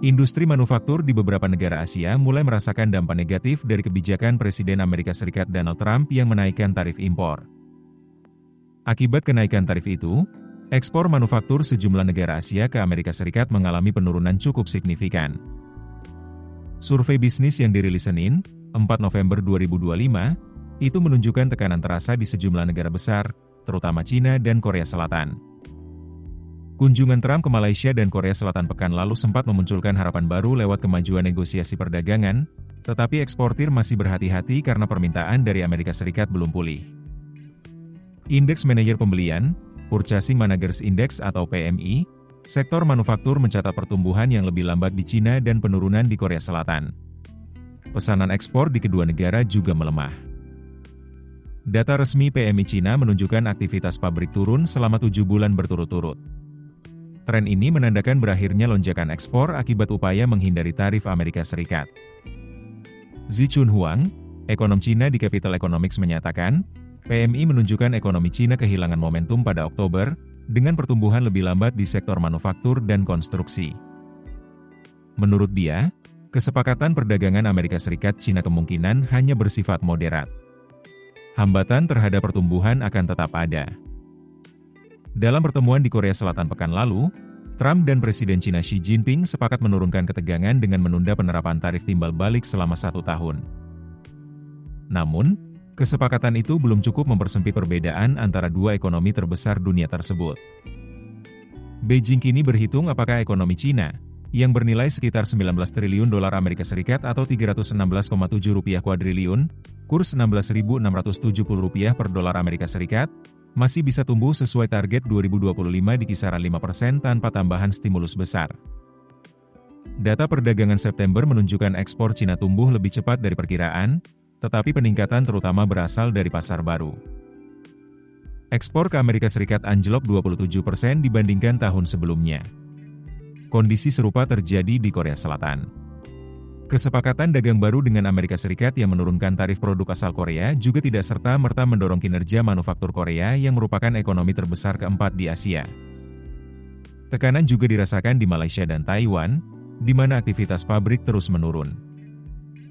Industri manufaktur di beberapa negara Asia mulai merasakan dampak negatif dari kebijakan Presiden Amerika Serikat Donald Trump yang menaikkan tarif impor. Akibat kenaikan tarif itu, ekspor manufaktur sejumlah negara Asia ke Amerika Serikat mengalami penurunan cukup signifikan. Survei bisnis yang dirilis Senin, 4 November 2025, itu menunjukkan tekanan terasa di sejumlah negara besar, terutama China dan Korea Selatan. Kunjungan Trump ke Malaysia dan Korea Selatan pekan lalu sempat memunculkan harapan baru lewat kemajuan negosiasi perdagangan, tetapi eksportir masih berhati-hati karena permintaan dari Amerika Serikat belum pulih. Indeks Manajer Pembelian, Purchasing Managers Index atau PMI, sektor manufaktur mencatat pertumbuhan yang lebih lambat di China dan penurunan di Korea Selatan. Pesanan ekspor di kedua negara juga melemah. Data resmi PMI China menunjukkan aktivitas pabrik turun selama 7 bulan berturut-turut. Tren ini menandakan berakhirnya lonjakan ekspor akibat upaya menghindari tarif Amerika Serikat. Zi Chunhuang, ekonom China di Capital Economics menyatakan, PMI menunjukkan ekonomi China kehilangan momentum pada Oktober, dengan pertumbuhan lebih lambat di sektor manufaktur dan konstruksi. Menurut dia, kesepakatan perdagangan Amerika Serikat-China kemungkinan hanya bersifat moderat. Hambatan terhadap pertumbuhan akan tetap ada. Dalam pertemuan di Korea Selatan pekan lalu, Trump dan Presiden China Xi Jinping sepakat menurunkan ketegangan dengan menunda penerapan tarif timbal balik selama 1 tahun. Namun, kesepakatan itu belum cukup mempersempit perbedaan antara dua ekonomi terbesar dunia tersebut. Beijing kini berhitung apakah ekonomi China, yang bernilai sekitar 19 triliun dolar Amerika Serikat atau 316,7 rupiah kuadriliun, kurs 16.670 rupiah per dolar Amerika Serikat, masih bisa tumbuh sesuai target 2025 di kisaran 5% tanpa tambahan stimulus besar. Data perdagangan September menunjukkan ekspor China tumbuh lebih cepat dari perkiraan, tetapi peningkatan terutama berasal dari pasar baru. Ekspor ke Amerika Serikat anjlok 27% dibandingkan tahun sebelumnya. Kondisi serupa terjadi di Korea Selatan. Kesepakatan dagang baru dengan Amerika Serikat yang menurunkan tarif produk asal Korea juga tidak serta-merta mendorong kinerja manufaktur Korea yang merupakan ekonomi terbesar keempat di Asia. Tekanan juga dirasakan di Malaysia dan Taiwan, di mana aktivitas pabrik terus menurun.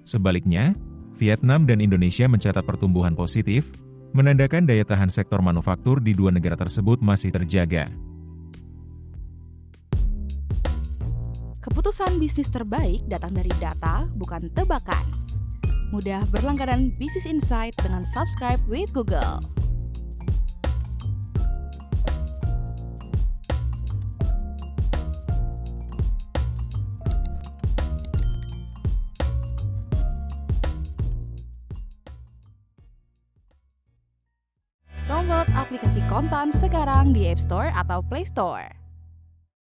Sebaliknya, Vietnam dan Indonesia mencatat pertumbuhan positif, menandakan daya tahan sektor manufaktur di dua negara tersebut masih terjaga. Keputusan bisnis terbaik datang dari data, bukan tebakan. Mudah berlangganan Business Insight dengan subscribe with Google. Download aplikasi Kontan sekarang di App Store atau Play Store.